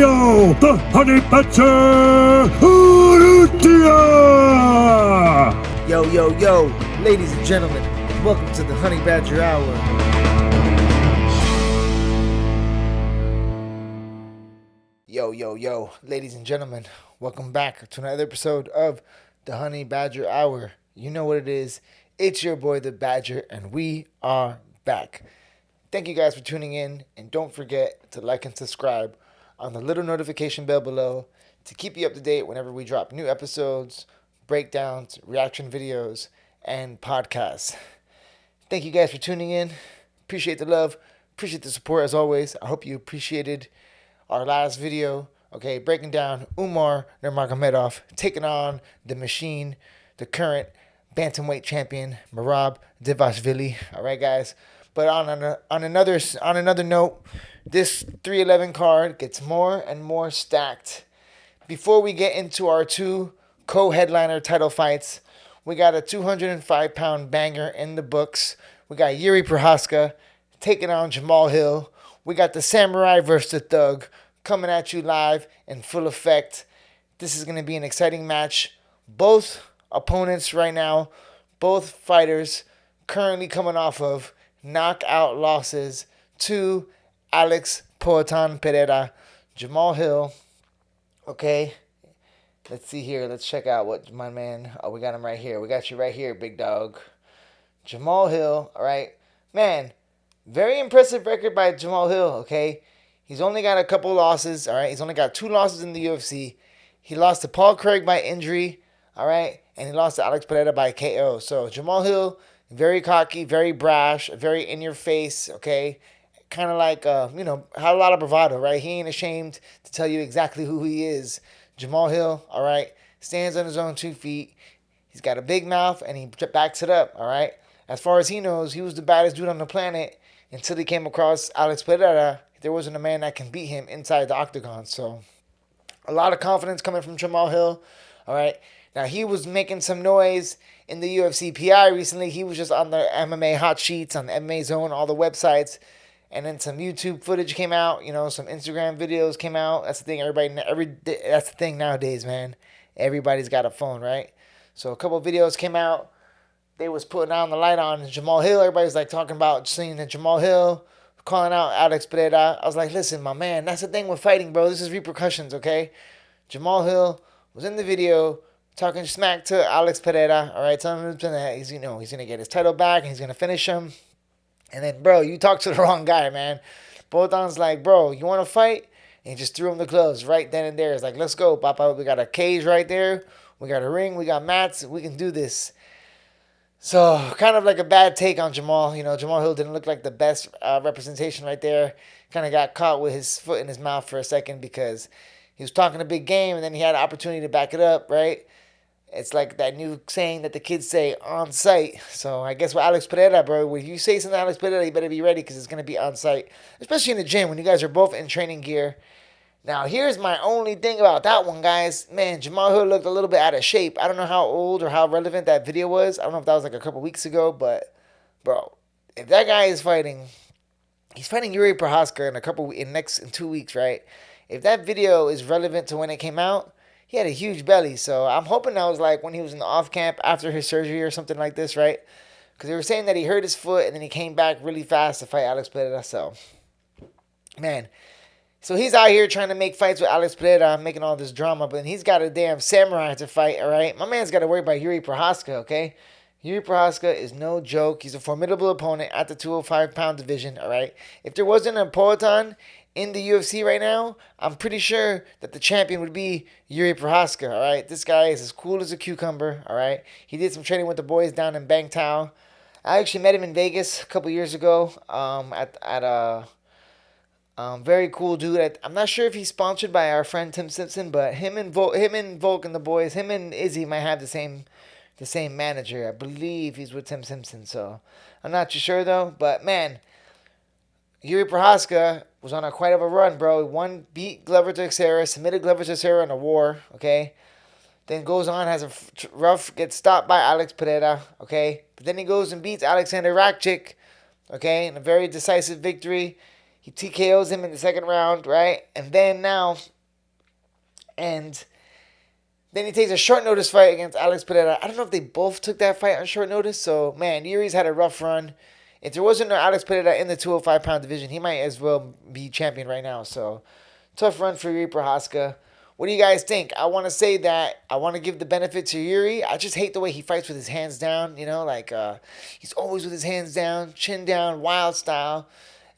Emilio, the honey badger, Urrutia! Yo, ladies and gentlemen, welcome to the Honey Badger Hour. Yo, ladies and gentlemen, welcome back to another episode of the Honey Badger Hour. You know what it is. It's your boy, the Badger, and we are back. Thank you guys for tuning in, and don't forget to like and subscribe on the little notification bell below to keep you up to date whenever we drop new episodes, breakdowns, reaction videos, and podcasts. Thank you guys for tuning in. Appreciate the love. Appreciate the support as always. I hope you appreciated our last video. Okay, breaking down Umar Nurmagomedov taking on the machine, the current bantamweight champion, Merab Dvalishvili. All right, guys. But on another note, this 311 card gets more and more stacked. Before we get into our two co-headliner title fights, we got a 205-pound banger in the books. We got Jiri Prochazka taking on Jamal Hill. We got the Samurai versus the Thug coming at you live in full effect. This is going to be an exciting match. Both opponents right now, both fighters currently coming off of knockout losses to Alex Pereira, Jamal Hill. Okay, let's see here. Let's check out what my man. Oh, we got him right here. We got you right here, big dog. Jamal Hill. All right, man. Very impressive record by Jamal Hill. Okay, he's only got a couple losses. All right, he's only got 2 losses in the UFC. He lost to Paul Craig by injury. All right, and he lost to Alex Pereira by KO. So Jamal Hill, very cocky, very brash, very in your face, okay? Kind of like, had a lot of bravado, right? He ain't ashamed to tell you exactly who he is. Jamal Hill, all right, stands on his own 2 feet. He's got a big mouth, and he backs it up, all right? As far as he knows, he was the baddest dude on the planet until he came across Alex Pereira. There wasn't a man that can beat him inside the octagon. So a lot of confidence coming from Jamal Hill, all right? Now, he was making some noise in the UFC PI recently. He was just on the MMA hot sheets, on the MMA Zone, all the websites. And then some YouTube footage came out. Some Instagram videos came out. That's the thing. That's the thing nowadays, man. Everybody's got a phone, right? So a couple of videos came out. They was putting on the light on Jamal Hill. Everybody's like talking about seeing that Jamal Hill, calling out Alex Pereira. I was like, listen, my man, that's the thing with fighting, bro. This is repercussions, okay? Jamal Hill was in the video talking smack to Alex Pereira, all right, telling him that he's gonna get his title back and he's gonna finish him. And then, bro, you talked to the wrong guy, man. Botan's like, bro, you want to fight? And he just threw him the gloves right then and there. It's like, let's go, Papa. We got a cage right there. We got a ring. We got mats. We can do this. So, kind of like a bad take on Jamal. Jamal Hill didn't look like the best representation right there. Kind of got caught with his foot in his mouth for a second because he was talking a big game and then he had an opportunity to back it up, right? It's like that new saying that the kids say, on site. So I guess with Alex Pereira, bro, when you say something to Alex Pereira, you better be ready because it's going to be on site. Especially in the gym when you guys are both in training gear. Now, here's my only thing about that one, guys. Man, Jamal Hill looked a little bit out of shape. I don't know how old or how relevant that video was. I don't know if that was like a couple weeks ago. But, bro, if that guy is fighting, he's fighting Jiri Prochazka in 2 weeks, right? If that video is relevant to when it came out, he had a huge belly, so I'm hoping that was like when he was in the off camp after his surgery or something like this, right? Because they were saying that he hurt his foot and then he came back really fast to fight Alex Pereira. So, man, so he's out here trying to make fights with Alex Pereira, making all this drama, but he's got a damn samurai to fight, all right? My man's got to worry about Jiri Prochazka, okay? Jiri Prochazka is no joke. He's a formidable opponent at the 205-pound division, all right? If there wasn't a Poatan in the UFC right now, I'm pretty sure that the champion would be Jiri Prochazka, all right? This guy is as cool as a cucumber, all right? He did some training with the boys down in Bangtao. I actually met him in Vegas a couple years ago at a very cool dude. I'm not sure if he's sponsored by our friend Tim Simpson, but him and Volk and the boys, him and Izzy might have the same manager. I believe he's with Tim Simpson, so I'm not too sure though. But man, Jiri Prochazka was on quite of a run, bro. Beat Glover Teixeira, submitted Glover Teixeira in a war, okay? Then goes on, has gets stopped by Alex Pereira, okay? But then he goes and beats Alexander Rakchik, okay, in a very decisive victory. He TKOs him in the second round, right? And then he takes a short notice fight against Alex Pereira. I don't know if they both took that fight on short notice. So, man, Yuri's had a rough run. If there wasn't no Alex Pereira in the 205-pound division, he might as well be champion right now. So, tough run for Jiri Prochazka. What do you guys think? I want to say that I want to give the benefit to Yuri. I just hate the way he fights with his hands down. He's always with his hands down, chin down, wild style.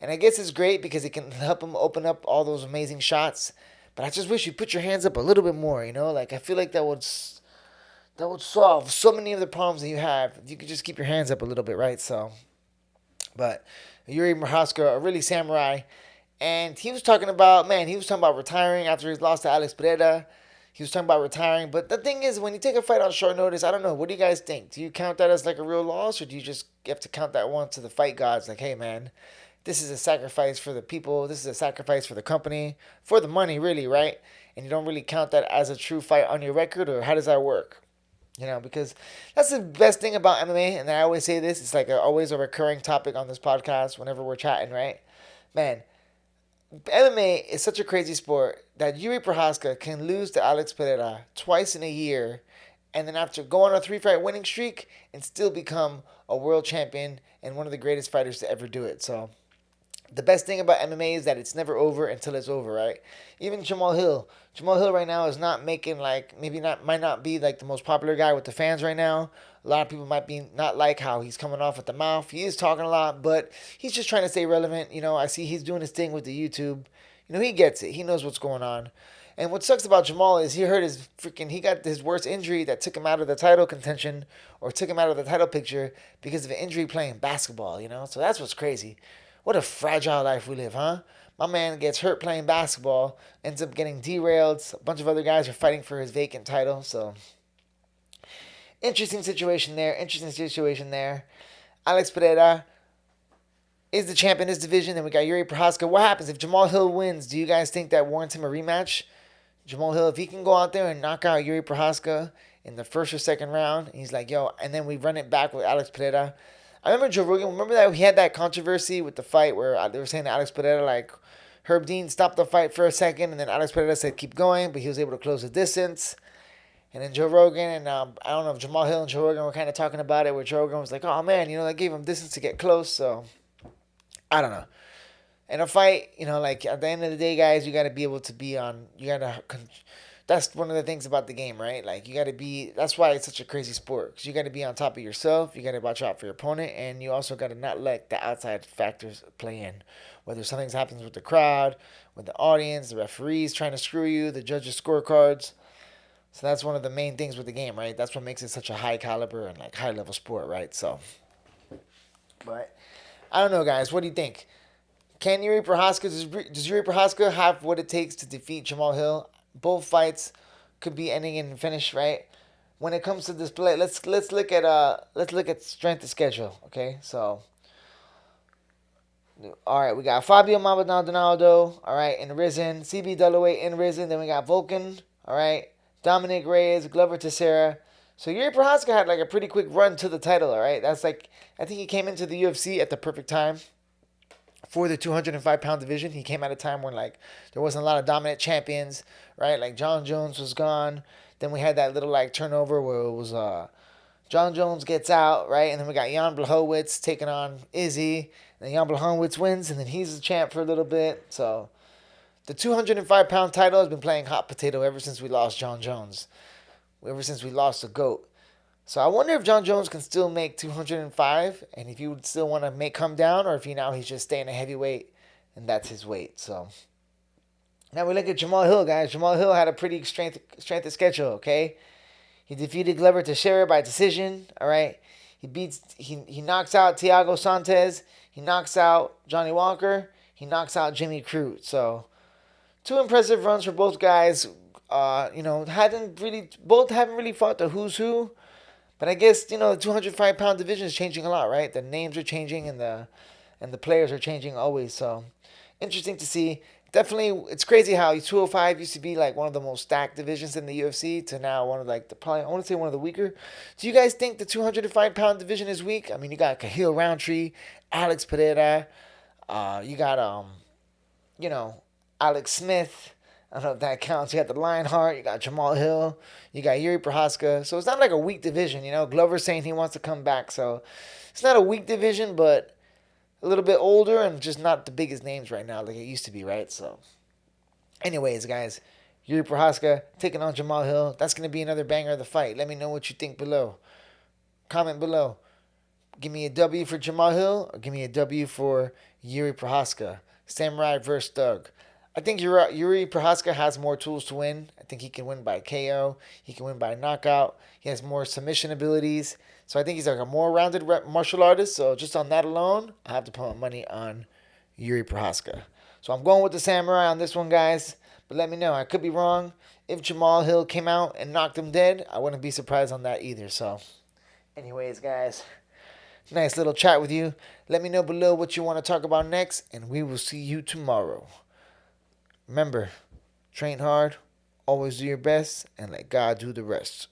And I guess it's great because it can help him open up all those amazing shots. But I just wish you put your hands up a little bit more, I feel like that would solve so many of the problems that you have if you could just keep your hands up a little bit, right? So, but Jiri Prochazka, a really samurai, and he was talking about retiring after his loss to Alex Pereira. He was talking about retiring, but the thing is, when you take a fight on short notice, I don't know. What do you guys think? Do you count that as like a real loss, or do you just have to count that one to the fight gods? Like, hey, man, this is a sacrifice for the people. This is a sacrifice for the company, for the money, really, right? And you don't really count that as a true fight on your record, or how does that work? Because that's the best thing about MMA, and I always say this. It's like always a recurring topic on this podcast whenever we're chatting, right? Man, MMA is such a crazy sport that Jiri Prochazka can lose to Alex Pereira twice in a year, and then after go on a 3-fight winning streak and still become a world champion and one of the greatest fighters to ever do it. So the best thing about MMA is that it's never over until it's over, right? Even Jamal Hill. Jamal Hill right now is not making might not be like the most popular guy with the fans right now. A lot of people might be not like how he's coming off at the mouth. He is talking a lot, but he's just trying to stay relevant. I see he's doing his thing with the YouTube. He gets it. He knows what's going on. And what sucks about Jamal is he got his worst injury that took him out of the title contention or took him out of the title picture because of an injury playing basketball, So that's what's crazy. What a fragile life we live, huh? My man gets hurt playing basketball, ends up getting derailed. A bunch of other guys are fighting for his vacant title. So, interesting situation there. Alex Pereira is the champ in his division. Then we got Jiri Prochazka. What happens if Jamal Hill wins? Do you guys think that warrants him a rematch? Jamal Hill, if he can go out there and knock out Jiri Prochazka in the first or second round, and he's like, and then we run it back with Alex Pereira. I remember Joe Rogan. Remember that he had that controversy with the fight where they were saying that Alex Pereira, Herb Dean stopped the fight for a second, and then Alex Pereira said keep going, but he was able to close the distance. And then Joe Rogan and I don't know if Jamal Hill and Joe Rogan were kind of talking about it, where Joe Rogan was like, oh man, that gave him distance to get close. So I don't know. In a fight, at the end of the day, guys, you got to be able to be on. That's one of the things about the game, right? That's why it's such a crazy sport. Because you got to be on top of yourself. You got to watch out for your opponent. And you also got to not let the outside factors play in. Whether something happens with the crowd, with the audience, the referees trying to screw you, the judges' scorecards. So that's one of the main things with the game, right? That's what makes it such a high caliber and high level sport, right? So, but I don't know, guys. What do you think? Can Jiri Prochazka, does Jiri Prochazka have what it takes to defeat Jamal Hill? Both fights could be ending in finish, right? When it comes to this play, let's look at strength of schedule, okay? So, all right, we got Fabio Maldonado, all right, in Risen, CB Dalloway in Risen, then we got Volkan, all right, Dominic Reyes, Glover Teixeira. So Jiri Prochazka had a pretty quick run to the title, all right? That's I think he came into the UFC at the perfect time. For the 205-pound division, he came at a time when there wasn't a lot of dominant champions, right? John Jones was gone. Then we had that little turnover where it was John Jones gets out, right? And then we got Jan Blachowicz taking on Izzy. And then Jan Blachowicz wins, and then he's the champ for a little bit. So the 205-pound title has been playing hot potato ever since we lost John Jones, ever since we lost the GOAT. So I wonder if John Jones can still make 205, and if he would still want to come down, or if he's just staying a heavyweight, and that's his weight. So now we look at Jamal Hill, guys. Jamal Hill had a pretty strength of schedule. Okay, he defeated Glover Teixeira by decision. All right, he knocks out Thiago Santos. He knocks out Johnny Walker. He knocks out Jimmy Crute. So 2 impressive runs for both guys. Haven't really fought the who's who. But I guess, the 205-pound division is changing a lot, right? The names are changing and the players are changing always. So, interesting to see. Definitely, it's crazy how 205 used to be one of the most stacked divisions in the UFC to now one of I want to say one of the weaker. Do you guys think the 205-pound division is weak? I mean, you got Cahill Roundtree, Alex Pereira, you got Alex Smith. I don't know if that counts. You got the Lionheart. You got Jamal Hill. You got Yuri Prochazka. So it's not like a weak division. Glover's saying he wants to come back. So it's not a weak division, but a little bit older and just not the biggest names right now like it used to be, right? So anyways, guys, Jiri Prochazka taking on Jamal Hill. That's going to be another banger of the fight. Let me know what you think below. Comment below. Give me a W for Jamal Hill or give me a W for Jiri Prochazka. Samurai versus Thug. I think Jiri Prochazka has more tools to win. I think he can win by KO. He can win by knockout. He has more submission abilities. So I think he's like a more rounded martial artist. So just on that alone, I have to put my money on Jiri Prochazka. So I'm going with the Samurai on this one, guys. But let me know. I could be wrong. If Jamal Hill came out and knocked him dead, I wouldn't be surprised on that either. So anyways, guys, nice little chat with you. Let me know below what you want to talk about next, and we will see you tomorrow. Remember, train hard, always do your best, and let God do the rest.